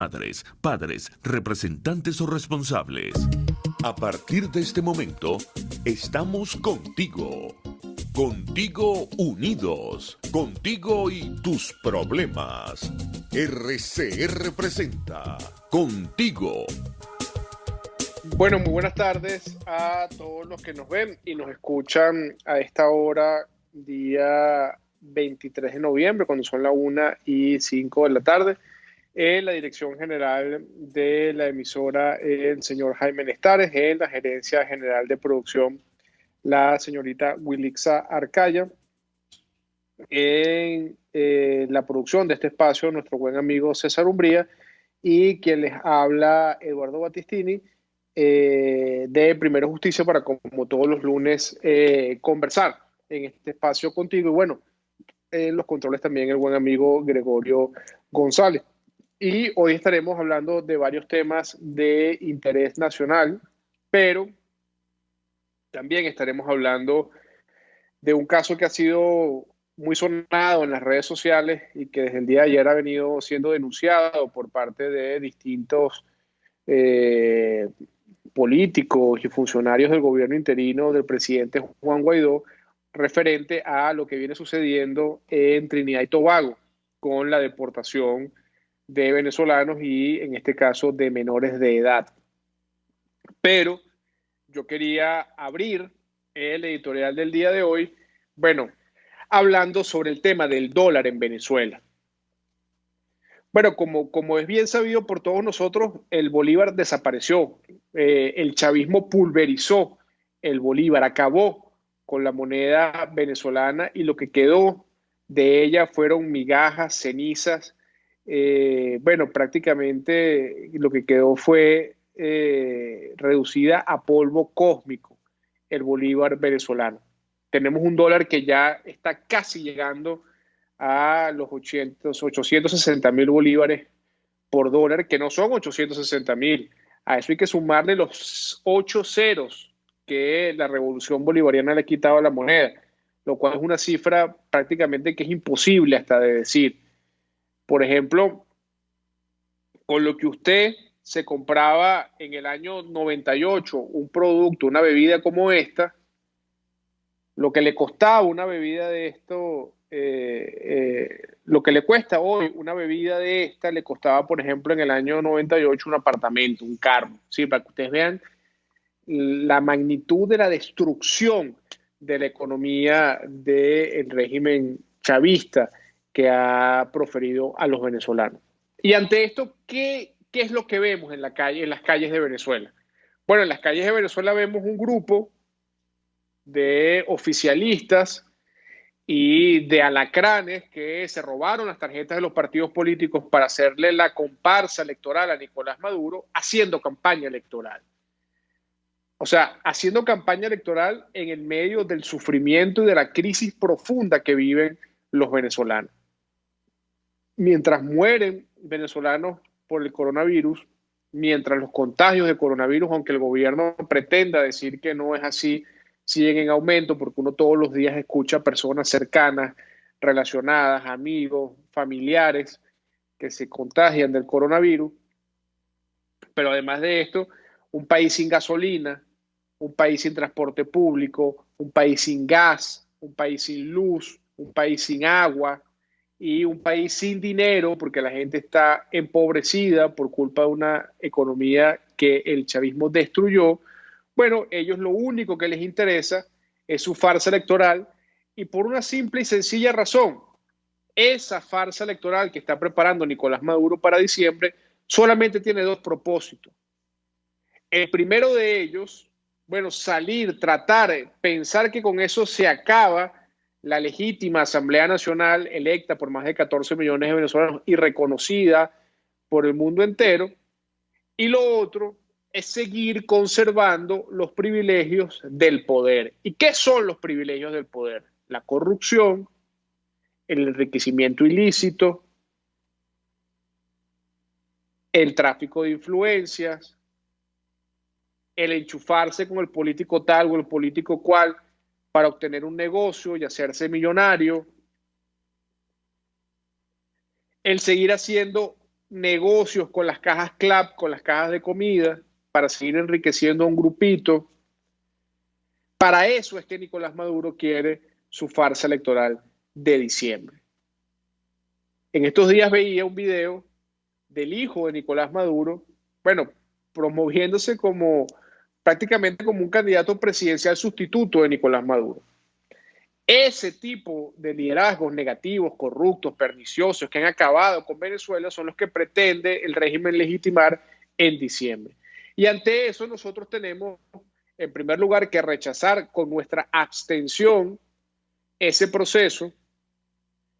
Madres, padres, representantes o responsables. A partir de este momento, estamos contigo. Contigo unidos. Contigo y tus problemas. RCR presenta Contigo. Bueno, muy buenas tardes a todos los que nos ven y nos escuchan a esta hora, día 23 de noviembre, cuando son las 1:05 de la tarde. En la dirección general de la emisora, el señor Jaime Nestares; en la gerencia general de producción, la señorita Wilixa Arcaya; en la producción de este espacio, nuestro buen amigo César Umbría; y quien les habla, Eduardo Battistini, de Primero Justicia, para, como todos los lunes, conversar en este espacio contigo. Y bueno, en los controles también el buen amigo Gregorio González. Y hoy estaremos hablando de varios temas de interés nacional, pero también estaremos hablando de un caso que ha sido muy sonado en las redes sociales y que desde el día de ayer ha venido siendo denunciado por parte de distintos políticos y funcionarios del gobierno interino del presidente Juan Guaidó, referente a lo que viene sucediendo en Trinidad y Tobago con la deportación de venezolanos y, en este caso, de menores de edad. Pero yo quería abrir el editorial del día de hoy, bueno, hablando sobre el tema del dólar en Venezuela. Bueno, como es bien sabido por todos nosotros, el bolívar desapareció. El chavismo pulverizó el bolívar, acabó con la moneda venezolana, y lo que quedó de ella fueron migajas, cenizas. Bueno, prácticamente lo que quedó fue reducida a polvo cósmico el bolívar venezolano. Tenemos un dólar que ya está casi llegando a los 860.000 bolívares por dólar, que no son 860.000. A eso hay que sumarle los 8 ceros que la revolución bolivariana le ha quitado a la moneda, lo cual es una cifra prácticamente que es imposible hasta de decir. Por ejemplo, con lo que usted se compraba en el año 98 un producto, una bebida como esta, lo que le costaba una bebida de esto, lo que le cuesta hoy una bebida de esta, le costaba, por ejemplo, en el año 98 un apartamento, un carro. ¿Sí? Para que ustedes vean la magnitud de la destrucción de la economía del régimen chavista que ha proferido a los venezolanos. Y ante esto, ¿qué es lo que vemos en la calle, en las calles de Venezuela? Bueno, en las calles de Venezuela vemos un grupo de oficialistas y de alacranes que se robaron las tarjetas de los partidos políticos para hacerle la comparsa electoral a Nicolás Maduro, haciendo campaña electoral. O sea, haciendo campaña electoral en el medio del sufrimiento y de la crisis profunda que viven los venezolanos. Mientras mueren venezolanos por el coronavirus, mientras los contagios de coronavirus, aunque el gobierno pretenda decir que no es así, siguen en aumento, porque uno todos los días escucha a personas cercanas, relacionadas, amigos, familiares, que se contagian del coronavirus. Pero además de esto, un país sin gasolina, un país sin transporte público, un país sin gas, un país sin luz, un país sin agua y un país sin dinero, porque la gente está empobrecida por culpa de una economía que el chavismo destruyó. Bueno, ellos lo único que les interesa es su farsa electoral, y por una simple y sencilla razón: esa farsa electoral que está preparando Nicolás Maduro para diciembre solamente tiene dos propósitos. El primero de ellos, bueno, salir, tratar, pensar que con eso se acaba la legítima Asamblea Nacional electa por más de 14 millones de venezolanos y reconocida por el mundo entero. Y lo otro es seguir conservando los privilegios del poder. ¿Y qué son los privilegios del poder? La corrupción, el enriquecimiento ilícito, el tráfico de influencias, el enchufarse con el político tal o el político cual para obtener un negocio y hacerse millonario, el seguir haciendo negocios con las cajas CLAP, con las cajas de comida, para seguir enriqueciendo a un grupito. Para eso es que Nicolás Maduro quiere su farsa electoral de diciembre. En estos días veía un video del hijo de Nicolás Maduro, bueno, promoviéndose como prácticamente como un candidato presidencial sustituto de Nicolás Maduro. Ese tipo de liderazgos negativos, corruptos, perniciosos, que han acabado con Venezuela, son los que pretende el régimen legitimar en diciembre. Y ante eso nosotros tenemos, en primer lugar, que rechazar con nuestra abstención ese proceso.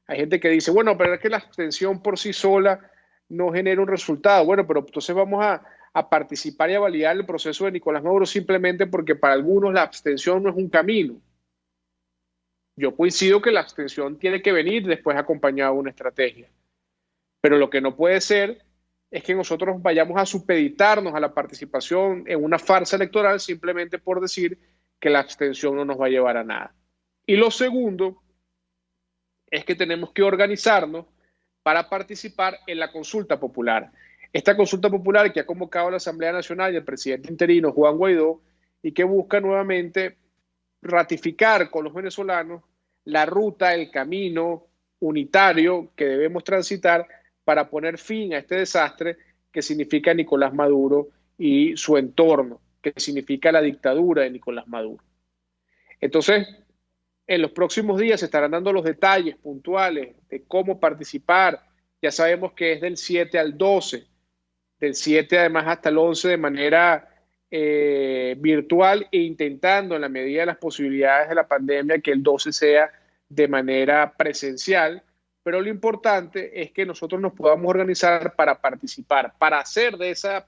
Hay gente que dice, bueno, pero es que la abstención por sí sola no genera un resultado. Bueno, pero entonces vamos a participar y a validar el proceso de Nicolás Maduro simplemente porque para algunos la abstención no es un camino. Yo coincido que la abstención tiene que venir después acompañada de una estrategia. Pero lo que no puede ser es que nosotros vayamos a supeditarnos a la participación en una farsa electoral simplemente por decir que la abstención no nos va a llevar a nada. Y lo segundo es que tenemos que organizarnos para participar en la consulta popular. Esta consulta popular que ha convocado la Asamblea Nacional y el presidente interino Juan Guaidó y que busca nuevamente ratificar con los venezolanos la ruta, el camino unitario que debemos transitar para poner fin a este desastre que significa Nicolás Maduro y su entorno, que significa la dictadura de Nicolás Maduro. Entonces, en los próximos días se estarán dando los detalles puntuales de cómo participar. Ya sabemos que es del 7 al 12, del 7 además hasta el 11 de manera virtual e intentando en la medida de las posibilidades de la pandemia que el 12 sea de manera presencial, pero lo importante es que nosotros nos podamos organizar para participar, para hacer de esa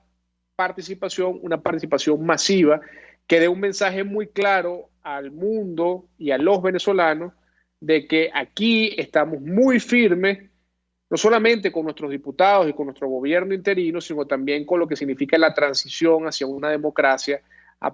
participación una participación masiva que dé un mensaje muy claro al mundo y a los venezolanos de que aquí estamos muy firmes, no solamente con nuestros diputados y con nuestro gobierno interino, sino también con lo que significa la transición hacia una democracia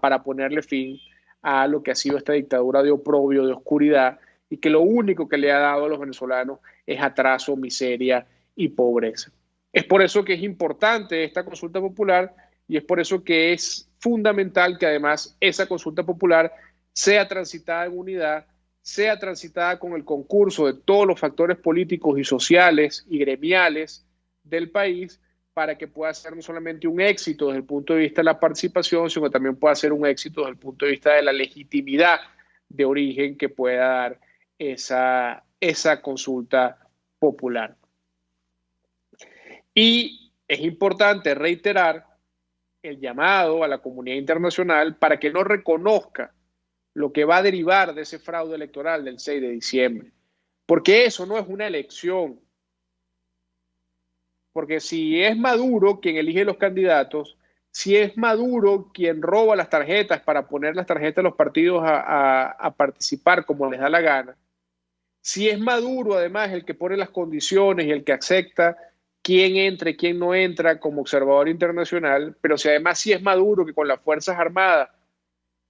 para ponerle fin a lo que ha sido esta dictadura de oprobio, de oscuridad, y que lo único que le ha dado a los venezolanos es atraso, miseria y pobreza. Es por eso que es importante esta consulta popular y es por eso que es fundamental que además esa consulta popular sea transitada en unidad, sea transitada con el concurso de todos los factores políticos y sociales y gremiales del país para que pueda ser no solamente un éxito desde el punto de vista de la participación, sino que también pueda ser un éxito desde el punto de vista de la legitimidad de origen que pueda dar esa consulta popular. Y es importante reiterar el llamado a la comunidad internacional para que no reconozca lo que va a derivar de ese fraude electoral del 6 de diciembre. Porque eso no es una elección. Porque si es Maduro quien elige los candidatos, si es Maduro quien roba las tarjetas para poner las tarjetas de los partidos a participar como les da la gana, si es Maduro además el que pone las condiciones y el que acepta quién entra y quién no entra como observador internacional, pero si además si es Maduro que con las Fuerzas Armadas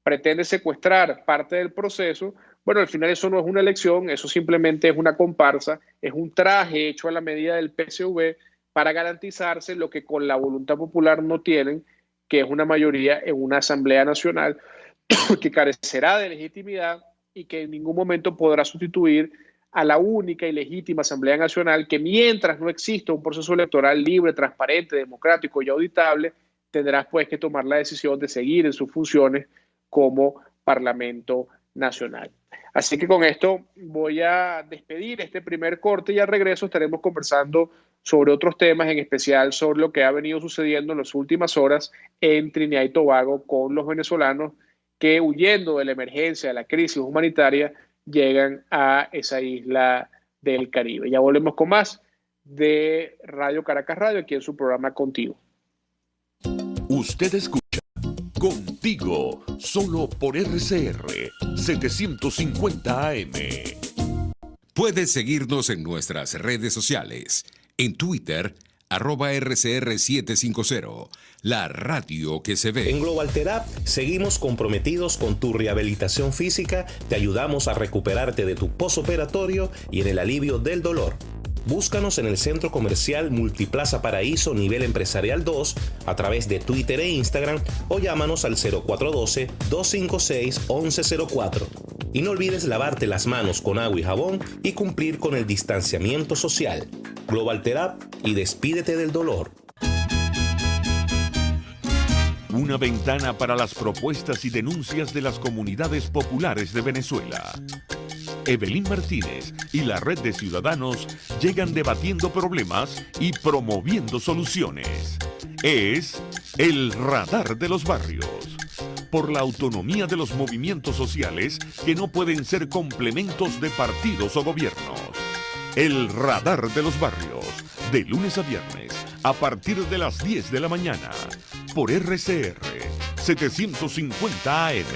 pretende secuestrar parte del proceso, bueno, al final eso no es una elección, eso simplemente es una comparsa, es un traje hecho a la medida del PSV para garantizarse lo que con la voluntad popular no tienen, que es una mayoría en una Asamblea Nacional que carecerá de legitimidad y que en ningún momento podrá sustituir a la única y legítima Asamblea Nacional que mientras no exista un proceso electoral libre, transparente, democrático y auditable, tendrá pues que tomar la decisión de seguir en sus funciones como Parlamento Nacional. Así que con esto voy a despedir este primer corte y al regreso estaremos conversando sobre otros temas, en especial sobre lo que ha venido sucediendo en las últimas horas en Trinidad y Tobago con los venezolanos que huyendo de la emergencia, de la crisis humanitaria, llegan a esa isla del Caribe. Ya volvemos con más de Radio Caracas Radio aquí en su programa Contigo. Usted escucha Contigo, solo por RCR 750 AM. Puedes seguirnos en nuestras redes sociales. En Twitter, @RCR750, la radio que se ve. En Global Therapy seguimos comprometidos con tu rehabilitación física, te ayudamos a recuperarte de tu posoperatorio y en el alivio del dolor. Búscanos en el Centro Comercial Multiplaza Paraíso Nivel Empresarial 2 a través de Twitter e Instagram o llámanos al 0412-256-1104. Y no olvides lavarte las manos con agua y jabón y cumplir con el distanciamiento social. Global Therap y despídete del dolor. Una ventana para las propuestas y denuncias de las comunidades populares de Venezuela. Evelyn Martínez y la Red de Ciudadanos llegan debatiendo problemas y promoviendo soluciones. Es el Radar de los Barrios. Por la autonomía de los movimientos sociales que no pueden ser complementos de partidos o gobiernos. El Radar de los Barrios, de lunes a viernes, a partir de las 10 de la mañana, por RCR 750 AM.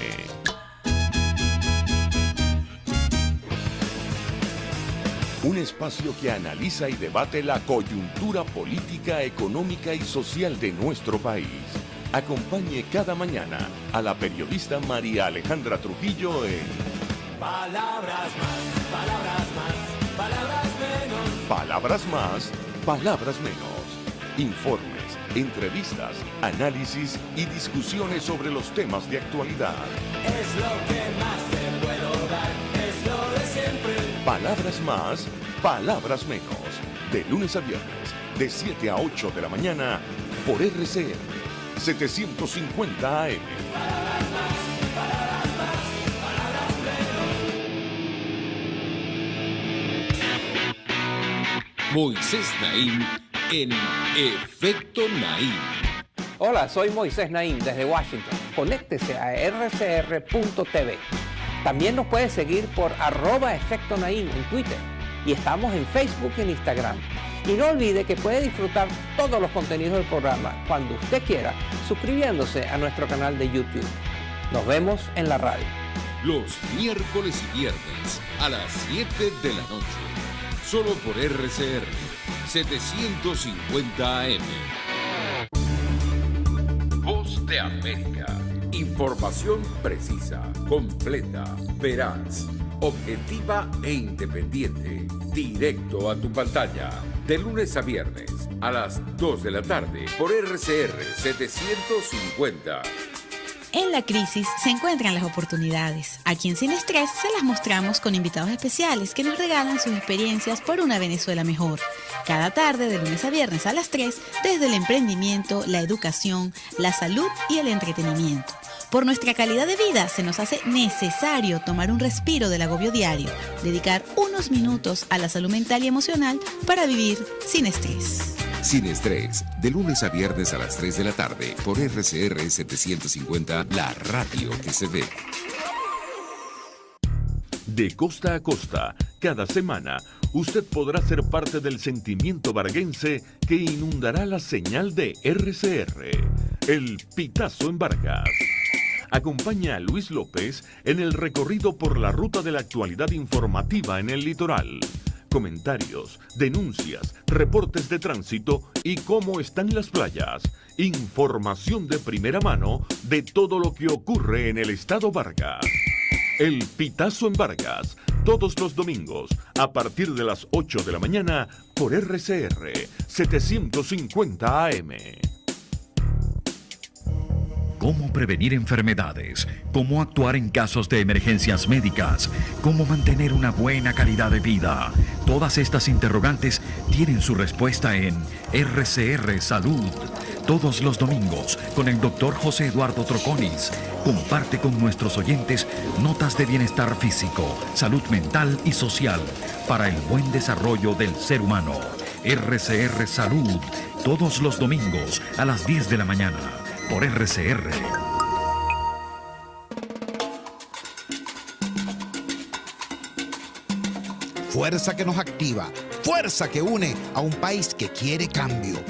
Un espacio que analiza y debate la coyuntura política, económica y social de nuestro país. Acompañe cada mañana a la periodista María Alejandra Trujillo en Palabras más, palabras más, palabras menos. Palabras más, palabras menos. Informes, entrevistas, análisis y discusiones sobre los temas de actualidad. Es lo que más te puedo dar, es lo de siempre. Palabras más, palabras menos. De lunes a viernes, de 7 a 8 de la mañana, por RCR 750 AM. Palabras más, palabras más, palabras menos. Moisés Naim en Efecto Naim. Hola, soy Moisés Naim desde Washington. Conéctese a rcr.tv. También nos puede seguir por @Efecto Naim en Twitter. Y estamos en Facebook y en Instagram. Y no olvide que puede disfrutar todos los contenidos del programa cuando usted quiera, suscribiéndose a nuestro canal de YouTube. Nos vemos en la radio. Los miércoles y viernes a las 7 de la noche. Solo por RCR 750 AM. Voz de América. Información precisa, completa, veraz, objetiva e independiente. Directo a tu pantalla. De lunes a viernes a las 2 de la tarde por RCR 750. En la crisis se encuentran las oportunidades. Aquí en Sin Estrés se las mostramos con invitados especiales que nos regalan sus experiencias por una Venezuela mejor. Cada tarde, de lunes a viernes a las 3, desde el emprendimiento, la educación, la salud y el entretenimiento. Por nuestra calidad de vida se nos hace necesario tomar un respiro del agobio diario, dedicar unos minutos a la salud mental y emocional para vivir sin estrés. Sin Estrés, de lunes a viernes a las 3 de la tarde por RCR 750, la radio que se ve. De costa a costa, cada semana, usted podrá ser parte del sentimiento varguense que inundará la señal de RCR, el Pitazo en Vargas. Acompaña a Luis López en el recorrido por la ruta de la actualidad informativa en el litoral. Comentarios, denuncias, reportes de tránsito y cómo están las playas. Información de primera mano de todo lo que ocurre en el estado Vargas. El Pitazo en Vargas, todos los domingos, a partir de las 8 de la mañana, por RCR 750 AM. Cómo prevenir enfermedades, cómo actuar en casos de emergencias médicas, cómo mantener una buena calidad de vida. Todas estas interrogantes tienen su respuesta en RCR Salud. Todos los domingos, con el Dr. José Eduardo Troconis, comparte con nuestros oyentes notas de bienestar físico, salud mental y social para el buen desarrollo del ser humano. RCR Salud, todos los domingos a las 10 de la mañana. Por RCR. Fuerza que nos activa, fuerza que une a un país que quiere cambio.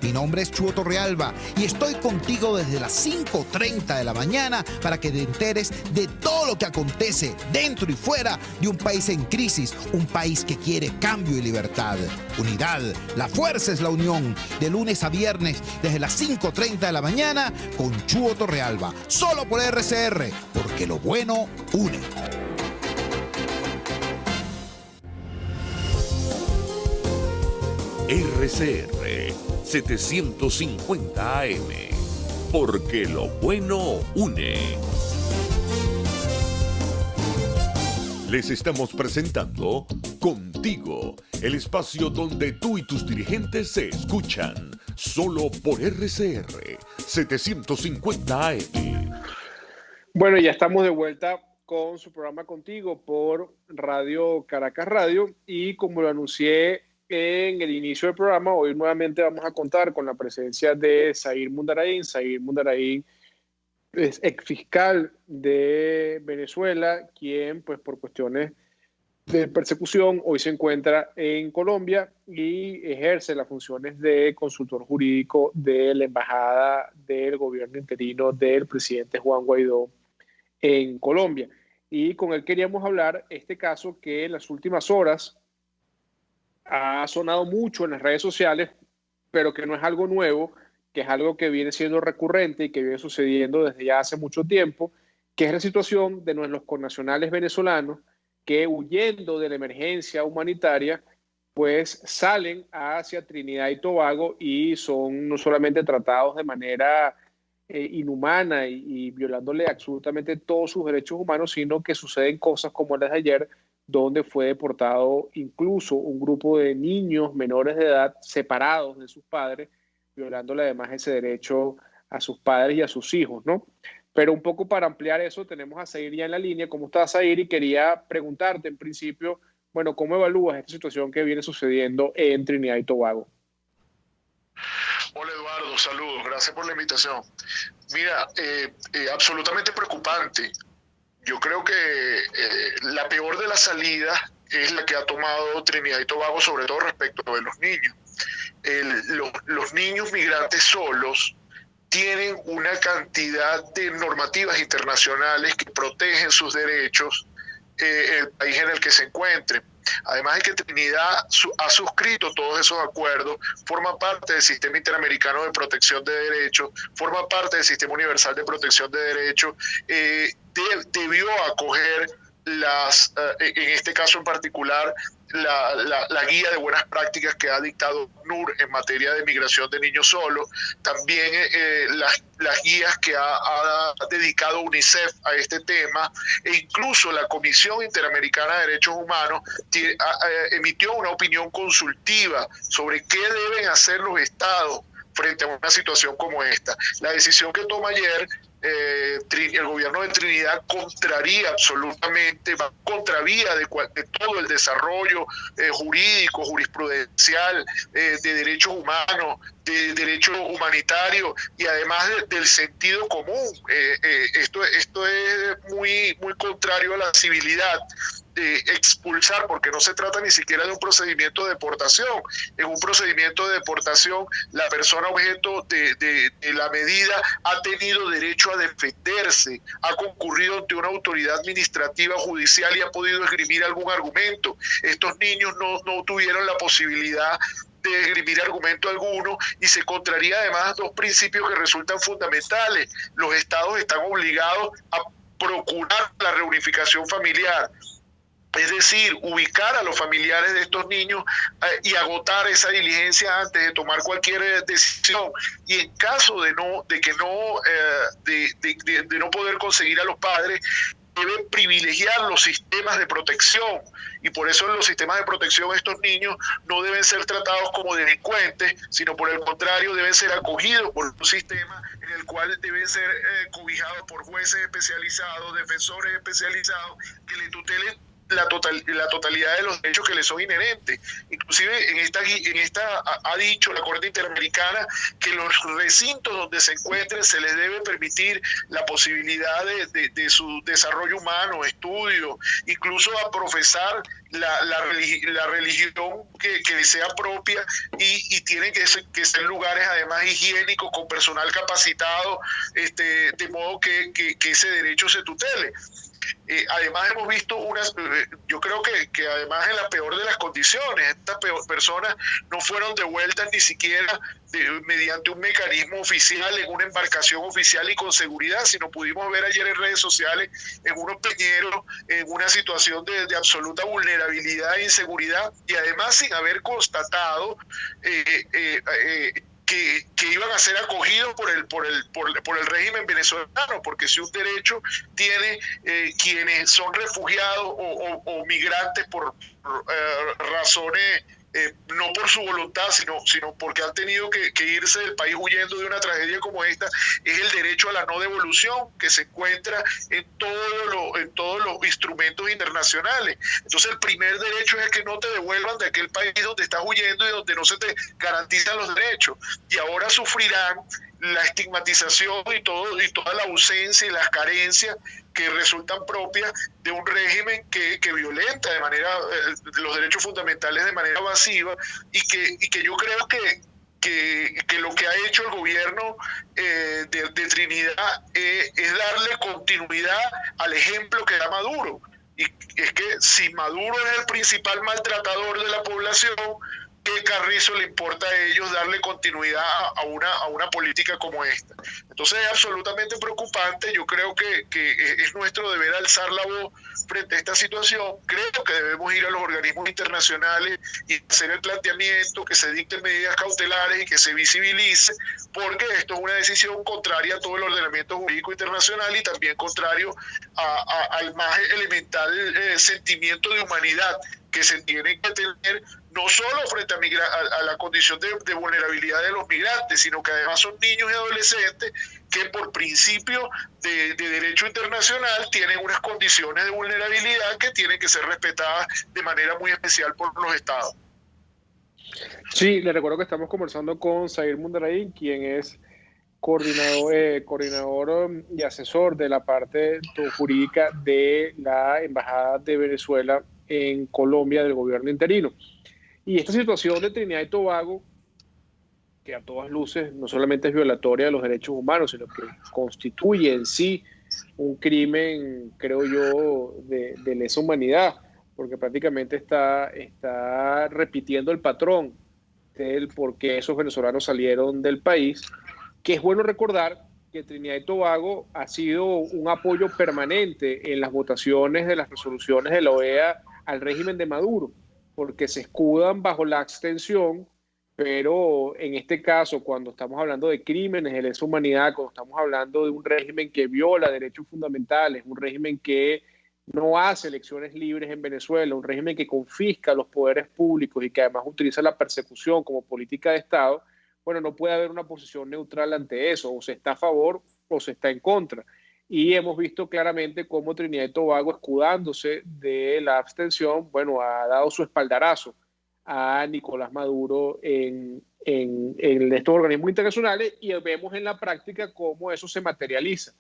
Mi nombre es Chuo Torrealba y estoy contigo desde las 5:30 de la mañana para que te enteres de todo lo que acontece dentro y fuera de un país en crisis, un país que quiere cambio y libertad. Unidad, la fuerza es la unión, de lunes a viernes desde las 5:30 de la mañana con Chuo Torrealba, solo por RCR, porque lo bueno une. RCR 750 AM, porque lo bueno une. Les estamos presentando Contigo, el espacio donde tú y tus dirigentes se escuchan, solo por RCR 750 AM. Bueno, ya estamos de vuelta con su programa Contigo por Radio Caracas Radio, y como lo anuncié en el inicio del programa, hoy nuevamente vamos a contar con la presencia de Zair Mundarrain. Zair Mundarrain es exfiscal de Venezuela, quien pues por cuestiones de persecución hoy se encuentra en Colombia y ejerce las funciones de consultor jurídico de la embajada del gobierno interino del presidente Juan Guaidó en Colombia. Y con él queríamos hablar este caso que en las últimas horas ha sonado mucho en las redes sociales, pero que no es algo nuevo, que es algo que viene siendo recurrente y que viene sucediendo desde ya hace mucho tiempo, que es la situación de nuestros connacionales venezolanos que, huyendo de la emergencia humanitaria, pues salen hacia Trinidad y Tobago y son no solamente tratados de manera inhumana y violándole absolutamente todos sus derechos humanos, sino que suceden cosas como las de ayer, donde fue deportado incluso un grupo de niños menores de edad separados de sus padres, violándole además ese derecho a sus padres y a sus hijos, ¿no? Pero un poco para ampliar eso, tenemos a Zair ya en la línea. ¿Cómo estás, Zair? Y quería preguntarte en principio, bueno, ¿cómo evalúas esta situación que viene sucediendo en Trinidad y Tobago? Hola Eduardo, saludos, gracias por la invitación. Mira, absolutamente preocupante. Yo creo que la peor de las salidas es la que ha tomado Trinidad y Tobago, sobre todo respecto de los niños. Los niños migrantes solos tienen una cantidad de normativas internacionales que protegen sus derechos en el país en el que se encuentren. Además de que Trinidad ha suscrito todos esos acuerdos, forma parte del Sistema Interamericano de Protección de Derechos, forma parte del Sistema Universal de Protección de Derechos, debió acoger en este caso en particular, la guía de buenas prácticas que ha dictado ACNUR en materia de migración de niños solos, también las guías que ha dedicado UNICEF a este tema, e incluso la Comisión Interamericana de Derechos Humanos emitió una opinión consultiva sobre qué deben hacer los estados frente a una situación como esta. La decisión que toma ayer el gobierno de Trinidad contraría absolutamente, va contravía de todo el desarrollo jurídico, jurisprudencial, de derechos humanos, de derecho humanitario y además del sentido común. Esto es muy contrario a la civilidad. De expulsar, porque no se trata ni siquiera de un procedimiento de deportación. En un procedimiento de deportación, la persona objeto de la medida ha tenido derecho a defenderse, ha concurrido ante una autoridad administrativa judicial y ha podido esgrimir algún argumento. Estos niños no tuvieron la posibilidad de esgrimir argumento alguno y se contraría además a dos principios que resultan fundamentales. Los estados están obligados a procurar la reunificación familiar, es decir, ubicar a los familiares de estos niños y agotar esa diligencia antes de tomar cualquier decisión. Y en caso de no poder conseguir a los padres, deben privilegiar los sistemas de protección, y por eso en los sistemas de protección estos niños no deben ser tratados como delincuentes, sino por el contrario deben ser acogidos por un sistema en el cual deben ser cobijados por jueces especializados, defensores especializados que le tutelen la totalidad de los derechos que les son inherentes. Inclusive en esta ha dicho la Corte Interamericana que los recintos donde se encuentren se les debe permitir la posibilidad de su desarrollo humano, estudio, incluso a profesar la religión que les sea propia, y tienen que ser lugares además higiénicos con personal capacitado, de modo que ese derecho se tutele. Además hemos visto yo creo que además en la peor de las condiciones, estas personas no fueron devueltas ni siquiera mediante un mecanismo oficial, en una embarcación oficial y con seguridad, sino pudimos ver ayer en redes sociales en unos peñeros, en una situación de absoluta vulnerabilidad e inseguridad, y además sin haber constatado que iban a ser acogidos por el régimen venezolano, porque si un derecho tiene quienes son refugiados o migrantes por razones, no por su voluntad, sino porque han tenido que irse del país huyendo de una tragedia como esta, es el derecho a la no devolución, que se encuentra en todos los instrumentos internacionales. Entonces el primer derecho es el que no te devuelvan de aquel país donde estás huyendo y donde no se te garantizan los derechos, y ahora sufrirán la estigmatización y toda la ausencia y las carencias que resultan propias de un régimen que violenta de manera los derechos fundamentales de manera masiva, y que yo creo que lo que ha hecho el gobierno de Trinidad es darle continuidad al ejemplo que da Maduro. Y es que si Maduro es el principal maltratador de la población, ¿qué carrizo le importa a ellos darle continuidad a una política como esta? Entonces es absolutamente preocupante. Yo creo que es nuestro deber alzar la voz frente a esta situación. Creo que debemos ir a los organismos internacionales y hacer el planteamiento, que se dicten medidas cautelares y que se visibilice, porque esto es una decisión contraria a todo el ordenamiento jurídico internacional y también contrario al más elemental sentimiento de humanidad que se tiene que tener, no solo frente a la condición de vulnerabilidad de los migrantes, sino que además son niños y adolescentes que por principio de derecho internacional tienen unas condiciones de vulnerabilidad que tienen que ser respetadas de manera muy especial por los estados. Sí, le recuerdo que estamos conversando con Zair Mundarraín, quien es coordinador y asesor de la parte jurídica de la Embajada de Venezuela en Colombia del gobierno interino. Y esta situación de Trinidad y Tobago, que a todas luces no solamente es violatoria de los derechos humanos, sino que constituye en sí un crimen, creo yo, de lesa humanidad, porque prácticamente está repitiendo el patrón del por qué esos venezolanos salieron del país, que es bueno recordar que Trinidad y Tobago ha sido un apoyo permanente en las votaciones de las resoluciones de la OEA al régimen de Maduro, porque se escudan bajo la abstención, pero en este caso, cuando estamos hablando de crímenes de lesa humanidad, cuando estamos hablando de un régimen que viola derechos fundamentales, un régimen que no hace elecciones libres en Venezuela, un régimen que confisca los poderes públicos y que además utiliza la persecución como política de Estado, bueno, no puede haber una posición neutral ante eso, o se está a favor o se está en contra. Y hemos visto claramente cómo Trinidad y Tobago, escudándose de la abstención, bueno, ha dado su espaldarazo a Nicolás Maduro en estos organismos internacionales, y vemos en la práctica cómo eso se materializa.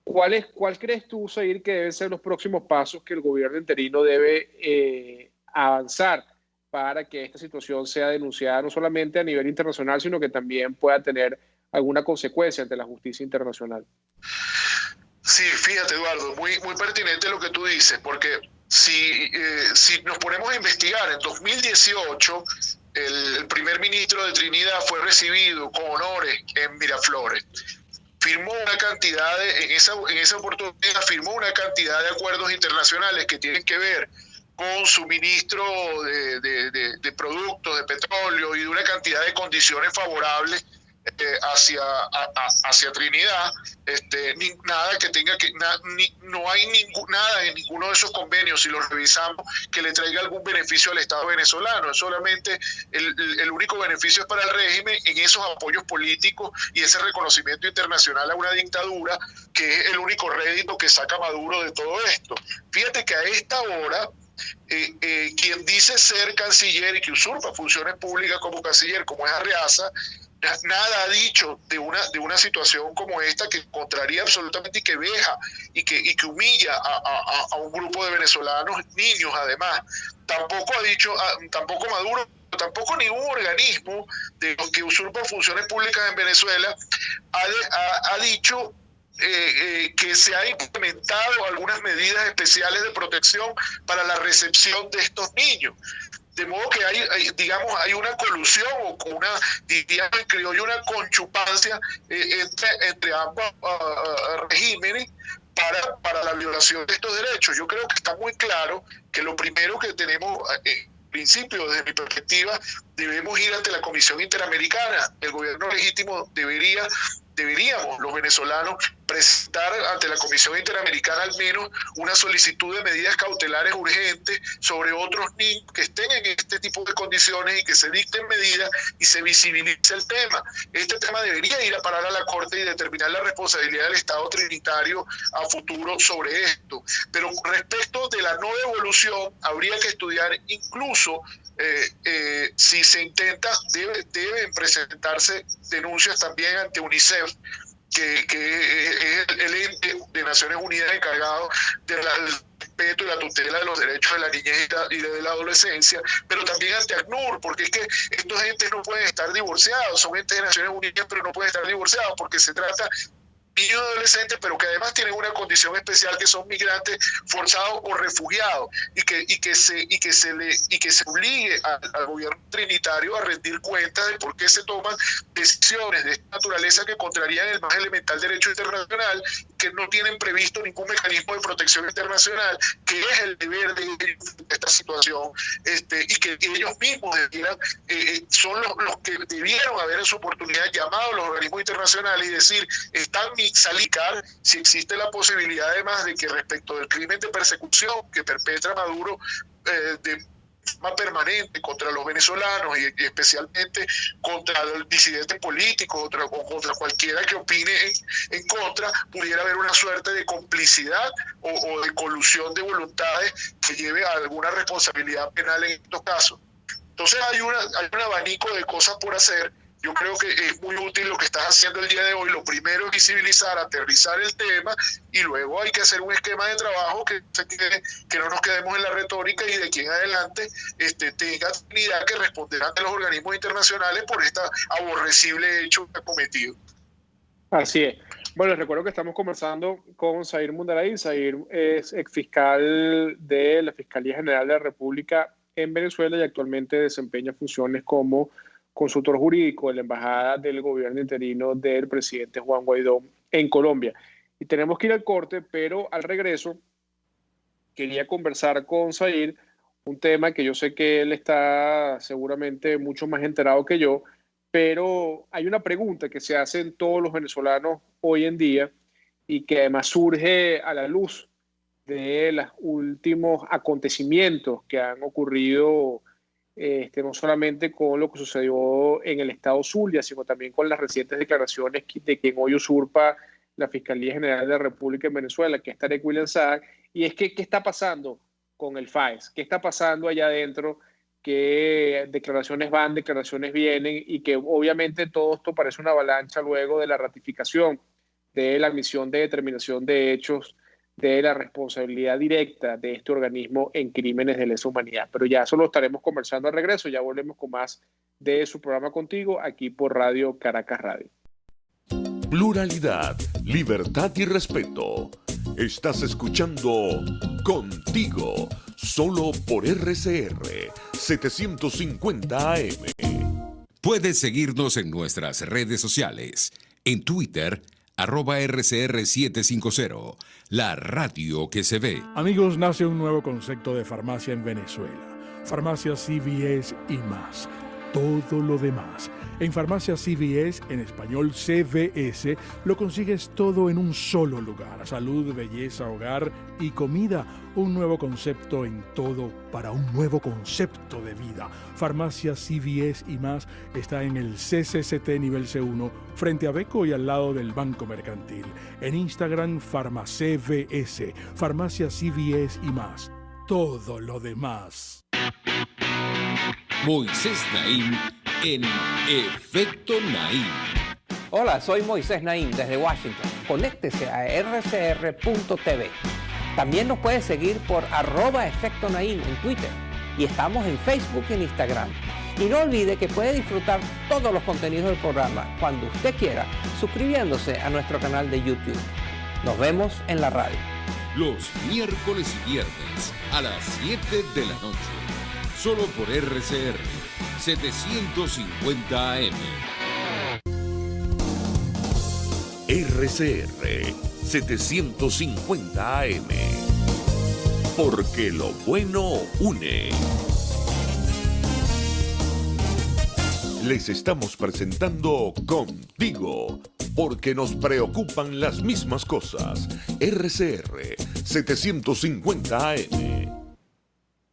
¿Cuál crees tú, Zair, que deben ser los próximos pasos que el gobierno interino debe avanzar para que esta situación sea denunciada no solamente a nivel internacional, sino que también pueda tener alguna consecuencia ante la justicia internacional? Sí, fíjate, Eduardo, muy pertinente lo que tú dices, porque si nos ponemos a investigar, en 2018 el primer ministro de Trinidad fue recibido con honores en Miraflores. Firmó una cantidad en esa oportunidad firmó una cantidad de acuerdos internacionales que tienen que ver con suministro de productos, de petróleo y de una cantidad de condiciones favorables hacia Trinidad. Nada que tenga que no hay nada en ninguno de esos convenios, si los revisamos, que le traiga algún beneficio al Estado venezolano. Es solamente el único beneficio es para el régimen en esos apoyos políticos y ese reconocimiento internacional a una dictadura, que es el único rédito que saca Maduro de todo esto. Fíjate que a esta hora quien dice ser canciller y que usurpa funciones públicas como canciller, como es Arreaza, nada ha dicho de una situación como esta, que contraría absolutamente y que veja y que humilla a un grupo de venezolanos, niños además. Tampoco ha dicho, tampoco Maduro, tampoco ningún organismo de los que usurpan funciones públicas en Venezuela ha dicho que se ha implementado algunas medidas especiales de protección para la recepción de estos niños. De modo que hay una colusión o diríamos en criollo, una conchupancia entre ambos regímenes para la violación de estos derechos. Yo creo que está muy claro que lo primero que tenemos, principio, desde mi perspectiva, debemos ir ante la Comisión Interamericana. El gobierno legítimo deberíamos, los venezolanos, presentar ante la Comisión Interamericana al menos una solicitud de medidas cautelares urgentes sobre otros niños que estén en este tipo de condiciones y que se dicten medidas y se visibilice el tema. Este tema debería ir a parar a la Corte y determinar la responsabilidad del Estado trinitario a futuro sobre esto. Pero respecto de la no devolución, habría que estudiar incluso si se intenta, deben presentarse denuncias también ante UNICEF, que es el ente de Naciones Unidas encargado del respeto y la tutela de los derechos de la niñez y de la adolescencia, pero también ante ACNUR, porque es que estos entes no pueden estar divorciados, son entes de Naciones Unidas, pero no pueden estar divorciados, porque se trata niños y adolescentes, pero que además tienen una condición especial, que son migrantes forzados o refugiados, y que se obligue al gobierno trinitario a rendir cuentas de por qué se toman decisiones de esta naturaleza que contrarían el más elemental derecho internacional, que no tienen previsto ningún mecanismo de protección internacional, que es el deber de esta situación, y que ellos mismos debieran, son los que debieron haber en su oportunidad llamado a los organismos internacionales y decir, están salicar si existe la posibilidad además de que respecto del crimen de persecución que perpetra Maduro de forma permanente contra los venezolanos y especialmente contra el disidente político o contra cualquiera que opine en contra, pudiera haber una suerte de complicidad o de colusión de voluntades que lleve a alguna responsabilidad penal en estos casos. Entonces hay un abanico de cosas por hacer. Yo creo que es muy útil lo que estás haciendo el día de hoy. Lo primero es visibilizar, aterrizar el tema, y luego hay que hacer un esquema de trabajo que no nos quedemos en la retórica y de aquí en adelante tenga dignidad que responder ante los organismos internacionales por este aborrecible hecho que ha cometido. Así es. Bueno, les recuerdo que estamos conversando con Zair Mundaray. Zair es exfiscal de la Fiscalía General de la República en Venezuela y actualmente desempeña funciones como consultor jurídico de la Embajada del Gobierno Interino del presidente Juan Guaidó en Colombia. Y tenemos que ir al corte, pero al regreso quería conversar con Zair un tema que yo sé que él está seguramente mucho más enterado que yo, pero hay una pregunta que se hacen todos los venezolanos hoy en día y que además surge a la luz de los últimos acontecimientos que han ocurrido no solamente con lo que sucedió en el estado Zulia, sino también con las recientes declaraciones de quien hoy usurpa la Fiscalía General de la República en Venezuela, que es Tarek William Saab, y es que ¿qué está pasando con el FAES? ¿Qué está pasando allá adentro? Que declaraciones van, declaraciones vienen, y que obviamente todo esto parece una avalancha luego de la ratificación de la misión de determinación de hechos de la responsabilidad directa de este organismo en crímenes de lesa humanidad. Pero ya eso lo estaremos conversando al regreso. Ya volvemos con más de su programa Contigo, aquí por Radio Caracas Radio. Pluralidad, libertad y respeto. Estás escuchando Contigo, solo por RCR 750 AM. Puedes seguirnos en nuestras redes sociales. En Twitter, @RCR750, la radio que se ve. Amigos, nace un nuevo concepto de farmacia en Venezuela. Farmacia CVS y más. Todo lo demás. En Farmacia CVS, en español CVS, lo consigues todo en un solo lugar. Salud, belleza, hogar y comida. Un nuevo concepto en todo para un nuevo concepto de vida. Farmacia CVS y más está en el CCCT nivel C1, frente a Beco y al lado del Banco Mercantil. En Instagram, FarmaCVS. Farmacia CVS y más. Todo lo demás. Moisés Naim en Efecto Naim. Hola, soy Moisés Naim desde Washington. Conéctese a rcr.tv. También nos puede seguir por @Efecto Naim en Twitter. Y estamos en Facebook y en Instagram. Y no olvide que puede disfrutar todos los contenidos del programa cuando usted quiera, suscribiéndose a nuestro canal de YouTube. Nos vemos en la radio. Los miércoles y viernes a las 7 de la noche. Solo por RCR 750 AM. RCR 750 AM. Porque lo bueno une. Les estamos presentando Contigo, porque nos preocupan las mismas cosas. RCR 750 AM.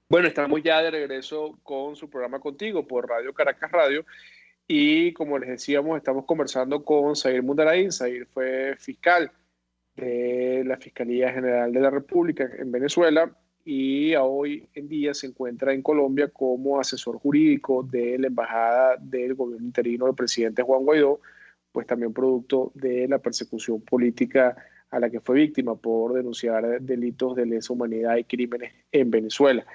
Bueno, estamos ya de regreso con su programa Contigo por Radio Caracas Radio. Y como les decíamos, estamos conversando con Zair Mundarain. Zair fue fiscal de la Fiscalía General de la República en Venezuela y hoy en día se encuentra en Colombia como asesor jurídico de la Embajada del Gobierno interino del presidente Juan Guaidó, pues también producto de la persecución política a la que fue víctima por denunciar delitos de lesa humanidad y crímenes en Venezuela.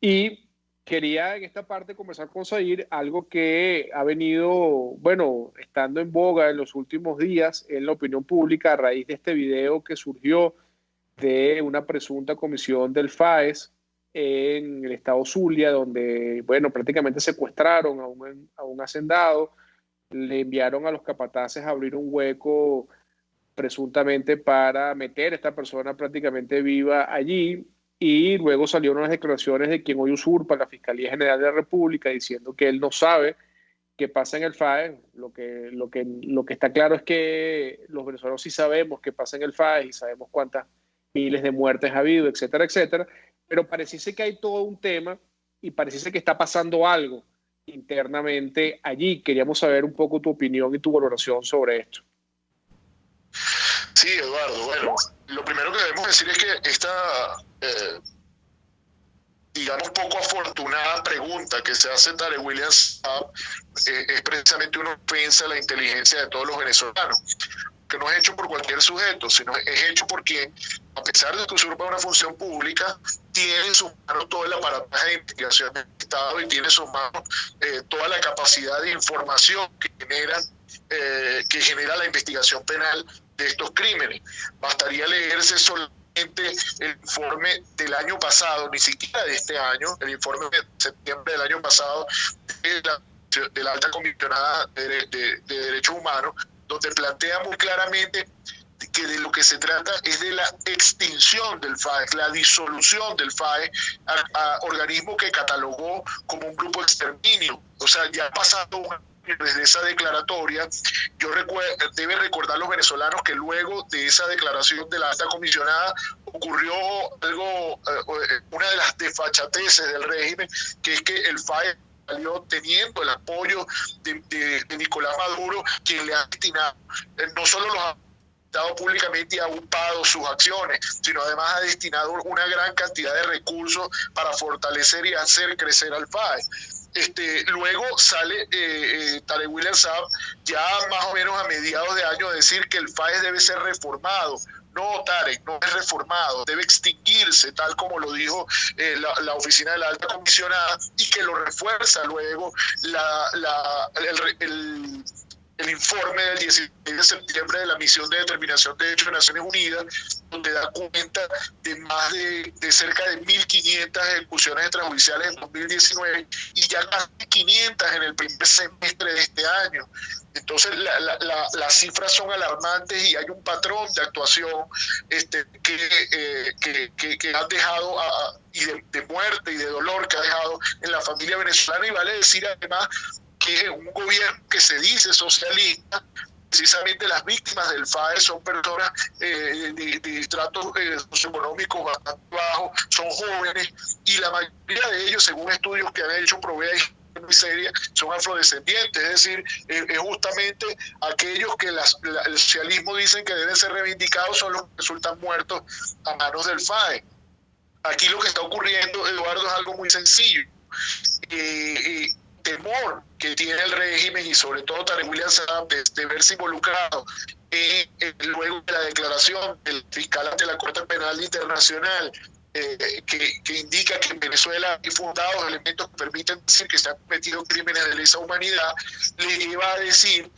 Y quería en esta parte conversar con Zair algo que ha venido, bueno, estando en boga en los últimos días en la opinión pública a raíz de este video que surgió de una presunta comisión del FAES en el estado Zulia, donde, bueno, prácticamente secuestraron a un hacendado, le enviaron a los capataces a abrir un hueco presuntamente para meter a esta persona prácticamente viva allí, y luego salieron unas declaraciones de quien hoy usurpa la Fiscalía General de la República diciendo que él no sabe qué pasa en el FAES. Lo que está claro es que los venezolanos sí sabemos qué pasa en el FAES y sabemos cuántas miles de muertes ha habido, etcétera, etcétera, pero pareciese que hay todo un tema y pareciese que está pasando algo internamente allí. Queríamos saber un poco tu opinión y tu valoración sobre esto. Sí, Eduardo, bueno, lo primero que debemos decir es que esta, digamos, poco afortunada pregunta que se hace Tarek William Saab es precisamente una ofensa a la inteligencia de todos los venezolanos, que no es hecho por cualquier sujeto, sino es hecho por quien, a pesar de que usurpa una función pública, tiene en sus manos todo el aparataje de investigación del Estado y tiene en sus manos toda la capacidad de información que genera la investigación penal de estos crímenes. Bastaría leerse solamente el informe del año pasado, ni siquiera de este año, el informe de septiembre del año pasado de la Alta Comisionada de Derechos Humanos, donde plantea muy claramente que de lo que se trata es de la extinción del FAES, la disolución del FAES a organismo que catalogó como un grupo de exterminio. O sea, ya ha pasado un año desde esa declaratoria. Deben recordar los venezolanos que luego de esa declaración de la alta comisionada ocurrió algo, una de las desfachateces del régimen, que es que el FAES salió teniendo el apoyo de Nicolás Maduro, quien le ha destinado, no solo los ha dado públicamente y ha upado sus acciones, sino además ha destinado una gran cantidad de recursos para fortalecer y hacer crecer al FAES. Luego sale Tarek William Saab ya más o menos a mediados de año a decir que el FAES debe ser reformado. No, Tarek, no es reformado, debe extinguirse, tal como lo dijo la oficina de la alta comisionada, y que lo refuerza luego el informe del 16 de septiembre de la Misión de Determinación de Derechos de Naciones Unidas, donde da cuenta de más de cerca de 1.500 ejecuciones extrajudiciales en 2019 y ya casi 500 en el primer semestre de este año. Entonces las cifras son alarmantes y hay un patrón de actuación que han dejado y de muerte y de dolor que ha dejado en la familia venezolana, y vale decir además que un gobierno que se dice socialista, precisamente las víctimas del FAES son personas de estratos socioeconómicos bastante bajos, son jóvenes, y la mayoría de ellos, según estudios que han hecho Provea muy seria, son afrodescendientes, es decir, justamente aquellos que el socialismo dicen que deben ser reivindicados son los que resultan muertos a manos del FAES. Aquí lo que está ocurriendo, Eduardo, es algo muy sencillo. Temor que tiene el régimen y sobre todo Tarek William Saab de verse involucrado luego de la declaración del fiscal ante la Corte Penal Internacional que indica que en Venezuela hay fundados elementos que permiten decir que se han cometido crímenes de lesa humanidad, le lleva a decir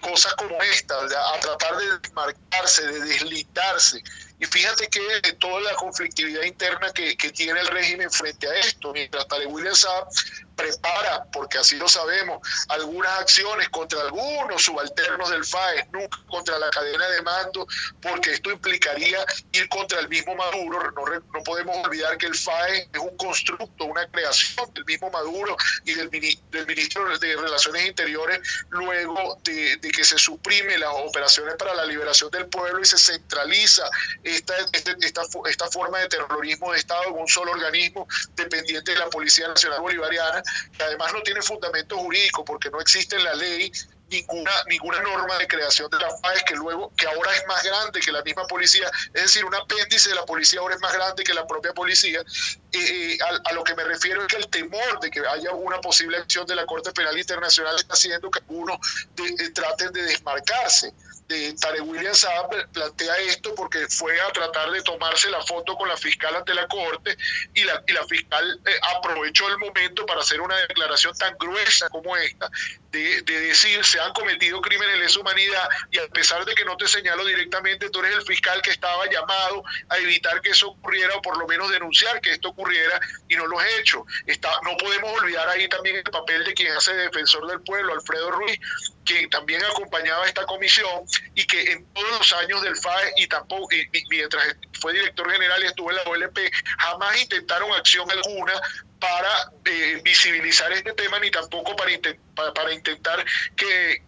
cosas como esta, a tratar de desmarcarse, de deslindarse. Y fíjate que toda la conflictividad interna que tiene el régimen frente a esto, mientras Tarek William Saab prepara, porque así lo sabemos, algunas acciones contra algunos subalternos del FAES, nunca contra la cadena de mando, porque esto implicaría ir contra el mismo Maduro. No podemos olvidar que el FAES es un constructo, una creación del mismo Maduro y del ministro de Relaciones Interiores, luego de que se suprime las operaciones para la liberación del pueblo y se centraliza esta forma de terrorismo de Estado en un solo organismo dependiente de la Policía Nacional Bolivariana, que además no tiene fundamento jurídico porque no existe en la ley ninguna norma de creación de la FAES, que ahora es más grande que la misma policía, es decir, un apéndice de la policía ahora es más grande que la propia policía. A lo que me refiero es que el temor de que haya una posible acción de la Corte Penal Internacional está haciendo que algunos traten de desmarcarse. Tarek William Saab plantea esto porque fue a tratar de tomarse la foto con la fiscal ante la Corte y la fiscal aprovechó el momento para hacer una declaración tan gruesa como esta, de decir se han cometido crímenes de lesa humanidad y a pesar de que no te señalo directamente, tú eres el fiscal que estaba llamado a evitar que eso ocurriera o por lo menos denunciar que esto ocurriera y no lo he hecho. No podemos olvidar ahí también el papel de quien hace defensor del pueblo, Alfredo Ruiz, quien también acompañaba a esta comisión y que en todos los años del FAES y mientras fue director general y estuvo en la OLP, jamás intentaron acción alguna para visibilizar este tema, ni tampoco para intentar que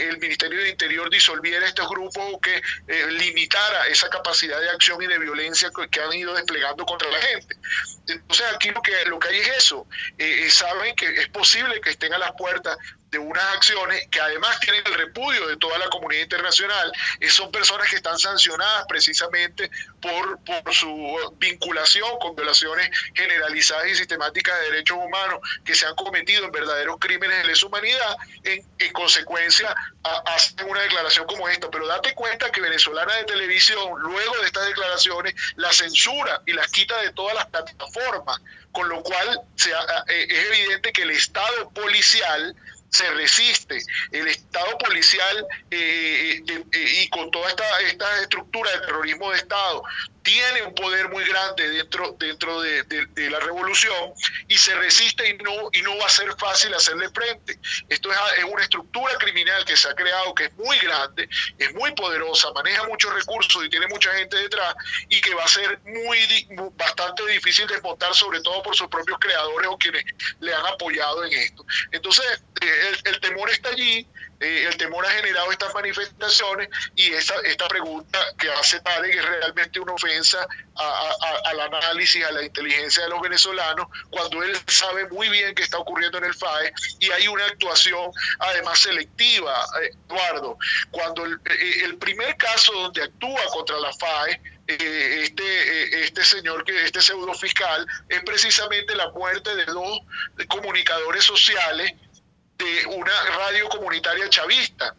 el Ministerio de Interior disolviera estos grupos o que limitara esa capacidad de acción y de violencia que han ido desplegando contra la gente. Entonces aquí lo que hay es eso. Saben que es posible que estén a las puertas de unas acciones que además tienen el repudio de toda la comunidad internacional. Son personas que están sancionadas precisamente por su vinculación con violaciones generalizadas y sistemáticas de derechos humanos que se han cometido en verdaderos crímenes de lesa humanidad. En consecuencia, hacen una declaración como esta. Pero date cuenta que Venezolana de Televisión, luego de estas declaraciones, la censura y las quita de todas las plataformas, con lo cual es evidente que el Estado policial se resiste. El Estado policial y con toda esta estructura de terrorismo de Estado tiene un poder muy grande dentro de la revolución y se resiste y no va a ser fácil hacerle frente. Esto es una estructura criminal que se ha creado, que es muy grande, es muy poderosa, maneja muchos recursos y tiene mucha gente detrás y que va a ser bastante difícil desmontar, sobre todo por sus propios creadores o quienes le han apoyado en esto. Entonces el temor está allí. El temor ha generado estas manifestaciones y esta pregunta que hace Tarek es realmente una ofensa al análisis, a la inteligencia de los venezolanos, cuando él sabe muy bien qué está ocurriendo en el FAES y hay una actuación además selectiva, Eduardo. Cuando el primer caso donde actúa contra la FAES, este señor, este pseudo fiscal, es precisamente la muerte de 2 comunicadores sociales de una radio comunitaria chavista,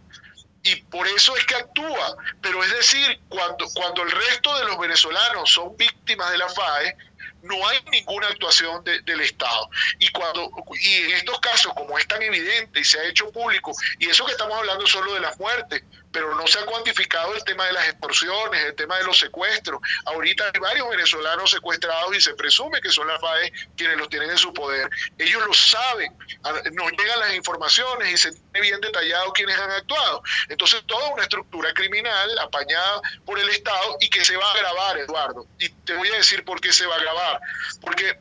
y por eso es que actúa. Pero es decir, cuando el resto de los venezolanos son víctimas de la FAES, no hay ninguna actuación del Estado. Y en estos casos, como es tan evidente y se ha hecho público, y eso que estamos hablando solo de las muertes, pero no se ha cuantificado el tema de las extorsiones, el tema de los secuestros. Ahorita hay varios venezolanos secuestrados y se presume que son las FAES quienes los tienen en su poder. Ellos lo saben, nos llegan las informaciones y se tiene bien detallado quiénes han actuado. Entonces, toda una estructura criminal apañada por el Estado y que se va a agravar, Eduardo. Y te voy a decir por qué se va a agravar. Porque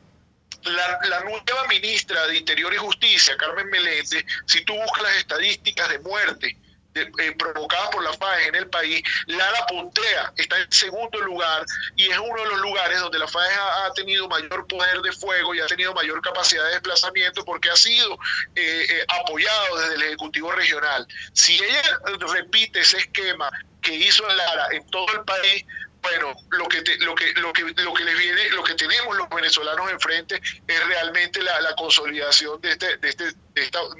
la nueva ministra de Interior y Justicia, Carmen Meléndez, si tú buscas las estadísticas de muerte provocadas por la FAES en el país, la puntea, está en segundo lugar y es uno de los lugares donde la FAES ha tenido mayor poder de fuego y ha tenido mayor capacidad de desplazamiento porque ha sido apoyado desde el Ejecutivo Regional. Si ella repite ese esquema que hizo en Lara en todo el país, bueno, lo que tenemos los venezolanos enfrente es realmente la consolidación de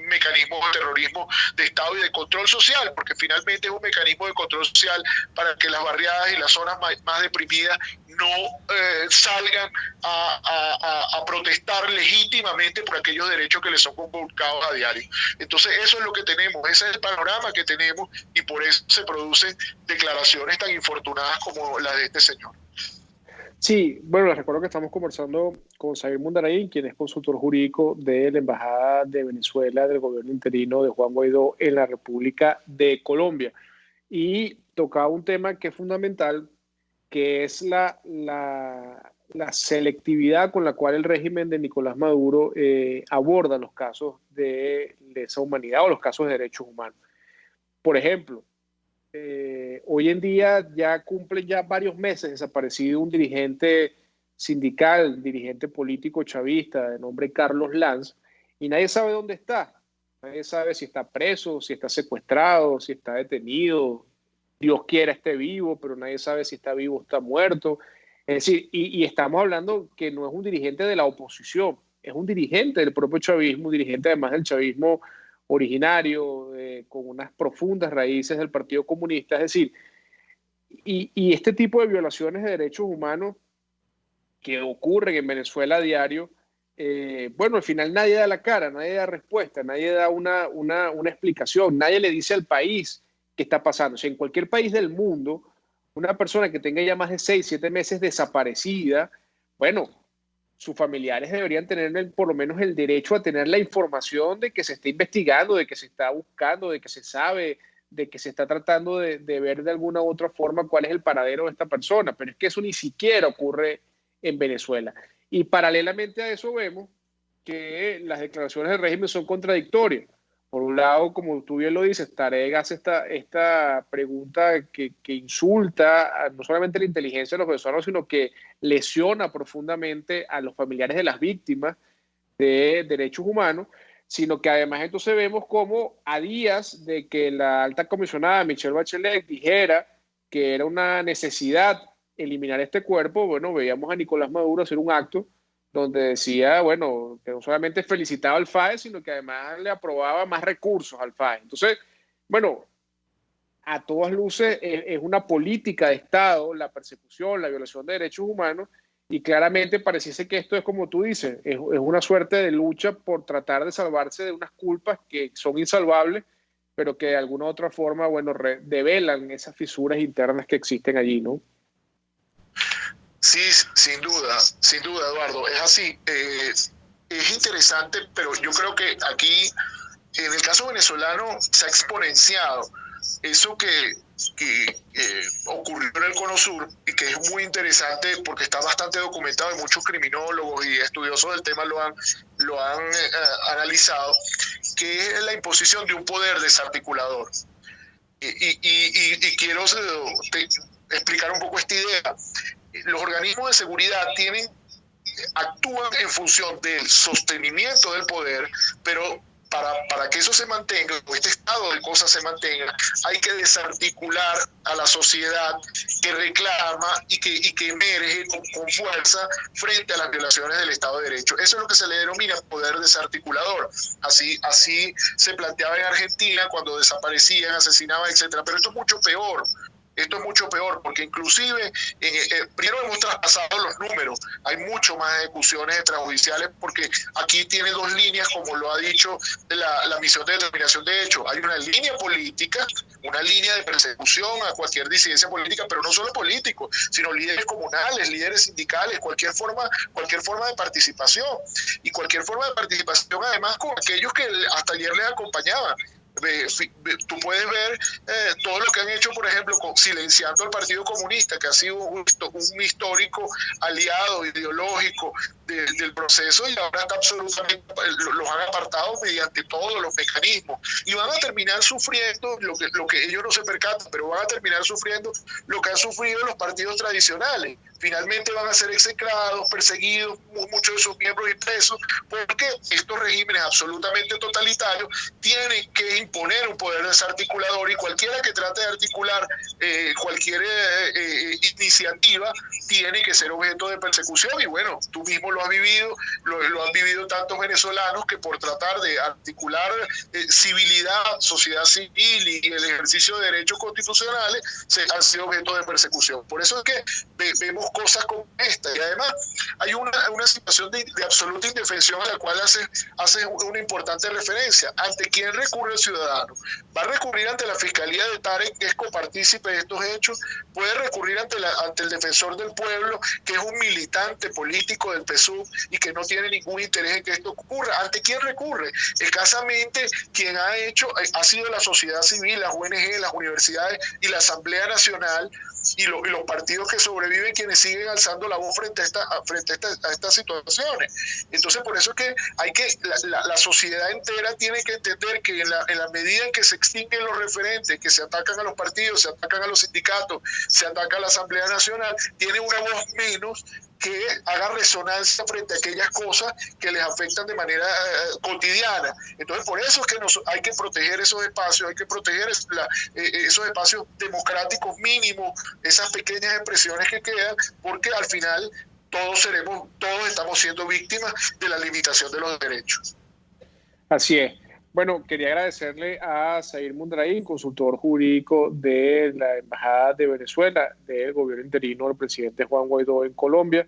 mecanismos de terrorismo de Estado y de control social, porque finalmente es un mecanismo de control social para que las barriadas y las zonas más deprimidas no salgan a protestar legítimamente por aquellos derechos que les son convocados a diario. Entonces eso es lo que tenemos, ese es el panorama que tenemos, y por eso se producen declaraciones tan infortunadas como las de este señor. Sí, bueno, les recuerdo que estamos conversando con Xavier Mundarriz, quien es consultor jurídico de la Embajada de Venezuela del gobierno interino de Juan Guaidó en la República de Colombia, y tocaba un tema que es fundamental, que es la selectividad con la cual el régimen de Nicolás Maduro aborda los casos de lesa humanidad o los casos de derechos humanos. Por ejemplo, hoy en día ya cumple varios meses desaparecido un dirigente sindical, dirigente político chavista de nombre Carlos Lanz, y nadie sabe dónde está. Nadie sabe si está preso, si está secuestrado, si está detenido. Dios quiera esté vivo, pero nadie sabe si está vivo o está muerto. Es decir, y estamos hablando que no es un dirigente de la oposición, es un dirigente del propio chavismo, un dirigente además del chavismo originario, con unas profundas raíces del Partido Comunista. Es decir, y este tipo de violaciones de derechos humanos que ocurren en Venezuela a diario, bueno, al final nadie da la cara, nadie da respuesta, nadie da una explicación, nadie le dice al país qué está pasando. O sea, en cualquier país del mundo, una persona que tenga ya más de 6, 7 meses desaparecida, bueno, sus familiares deberían tener por lo menos el derecho a tener la información de que se está investigando, de que se está buscando, de que se sabe, de que se está tratando de ver de alguna u otra forma cuál es el paradero de esta persona. Pero es que eso ni siquiera ocurre en Venezuela. Y paralelamente a eso vemos que las declaraciones del régimen son contradictorias. Por un lado, como tú bien lo dices, Tarek hace esta pregunta que insulta no solamente la inteligencia de los venezolanos, sino que lesiona profundamente a los familiares de las víctimas de derechos humanos, sino que además entonces vemos como a días de que la alta comisionada Michelle Bachelet dijera que era una necesidad eliminar este cuerpo, bueno, veíamos a Nicolás Maduro hacer un acto donde decía, bueno, que no solamente felicitaba al FAE, sino que además le aprobaba más recursos al FAE. Entonces, bueno, a todas luces es una política de Estado, la persecución, la violación de derechos humanos, y claramente pareciese que esto es como tú dices, es una suerte de lucha por tratar de salvarse de unas culpas que son insalvables, pero que de alguna u otra forma, bueno, develan esas fisuras internas que existen allí, ¿no? Sí, sin duda, Eduardo, es así. Es interesante, pero yo creo que aquí, en el caso venezolano, se ha exponenciado eso que ocurrió en el Cono Sur, y que es muy interesante porque está bastante documentado y muchos criminólogos y estudiosos del tema lo han analizado, que es la imposición de un poder desarticulador. Y quiero explicar un poco esta idea. Los organismos de seguridad actúan en función del sostenimiento del poder, pero para que eso se mantenga, o este estado de cosas se mantenga, hay que desarticular a la sociedad que reclama y que emerge con fuerza frente a las violaciones del Estado de Derecho. Eso es lo que se le denomina poder desarticulador. Así se planteaba en Argentina cuando desaparecían, asesinaban, etcétera. Pero esto es mucho peor. Esto es mucho peor porque inclusive, primero hemos traspasado los números, hay mucho más ejecuciones extrajudiciales porque aquí tiene dos líneas, como lo ha dicho la misión de determinación de hechos. Hay una línea política, una línea de persecución a cualquier disidencia política, pero no solo políticos, sino líderes comunales, líderes sindicales, cualquier forma de participación. Y cualquier forma de participación además con aquellos que hasta ayer les acompañaban. Tú puedes ver todo lo que han hecho, por ejemplo, silenciando al Partido Comunista, que ha sido un histórico aliado ideológico del proceso, y ahora está absolutamente los han apartado mediante todos los mecanismos, y van a terminar sufriendo lo que ellos no se percatan, pero van a terminar sufriendo lo que han sufrido los partidos tradicionales. Finalmente van a ser execrados, perseguidos, muchos de sus miembros y presos, porque estos regímenes absolutamente totalitarios tienen que imponer un poder desarticulador, y cualquiera que trate de articular cualquier iniciativa tiene que ser objeto de persecución. Y bueno, tú mismo lo has vivido, lo han vivido tantos venezolanos que por tratar de articular civilidad, sociedad civil y el ejercicio de derechos constitucionales han sido objeto de persecución. Por eso es que vemos cosas como esta, y además hay una situación de absoluta indefensión a la cual hace una importante referencia. ¿Ante quién recurre el ciudadano? ¿Va a recurrir ante la Fiscalía de Tarek, que es copartícipe de estos hechos? ¿Puede recurrir ante el Defensor del Pueblo, que es un militante político del PSUV y que no tiene ningún interés en que esto ocurra? ¿Ante quién recurre? Escasamente quien ha sido la sociedad civil, las ONG, las universidades y la Asamblea Nacional, y los partidos que sobreviven, quienes siguen alzando la voz frente a estas situaciones. Entonces, por eso es que la sociedad entera tiene que entender que en la medida en que se extinguen los referentes, que se atacan a los partidos, se atacan a los sindicatos, se ataca a la Asamblea Nacional, tiene una voz menos que haga resonancia frente a aquellas cosas que les afectan de manera cotidiana. Entonces, por eso es que hay que proteger esos espacios, hay que proteger esos espacios democráticos mínimos, esas pequeñas expresiones que quedan, porque al final todos estamos siendo víctimas de la limitación de los derechos. Así es. Bueno, quería agradecerle a Zair Mundrain, consultor jurídico de la Embajada de Venezuela, del gobierno interino del presidente Juan Guaidó en Colombia,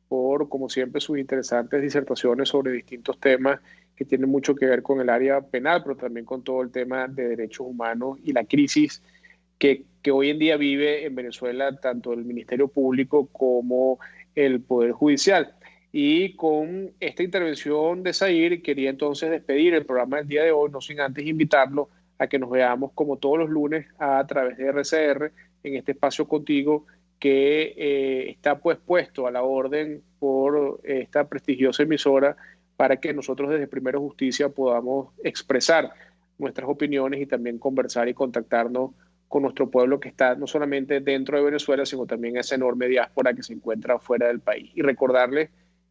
por, como siempre, sus interesantes disertaciones sobre distintos temas que tienen mucho que ver con el área penal, pero también con todo el tema de derechos humanos y la crisis que hoy en día vive en Venezuela tanto el Ministerio Público como el Poder Judicial. Y con esta intervención de Zair quería entonces despedir el programa del día de hoy, no sin antes invitarlo a que nos veamos como todos los lunes a través de RCR en este espacio contigo que está pues puesto a la orden por esta prestigiosa emisora para que nosotros desde Primero Justicia podamos expresar nuestras opiniones y también conversar y contactarnos con nuestro pueblo que está no solamente dentro de Venezuela, sino también esa enorme diáspora que se encuentra fuera del país. Y recordarles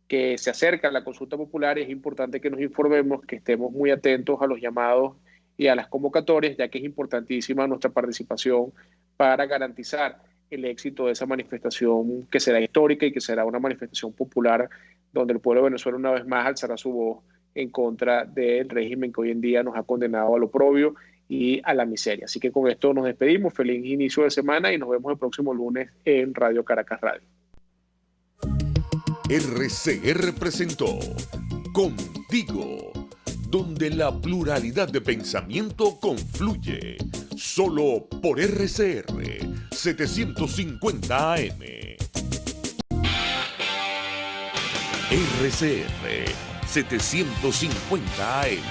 que se acerca la consulta popular y es importante que nos informemos, que estemos muy atentos a los llamados y a las convocatorias, ya que es importantísima nuestra participación para garantizar el éxito de esa manifestación que será histórica y que será una manifestación popular donde el pueblo de Venezuela una vez más alzará su voz en contra del régimen que hoy en día nos ha condenado al oprobio y a la miseria. Así que con esto nos despedimos. Feliz inicio de semana y nos vemos el próximo lunes en Radio Caracas Radio. RCR presentó Contigo, donde la pluralidad de pensamiento confluye, solo por RCR 750 AM. RCR 750 AM.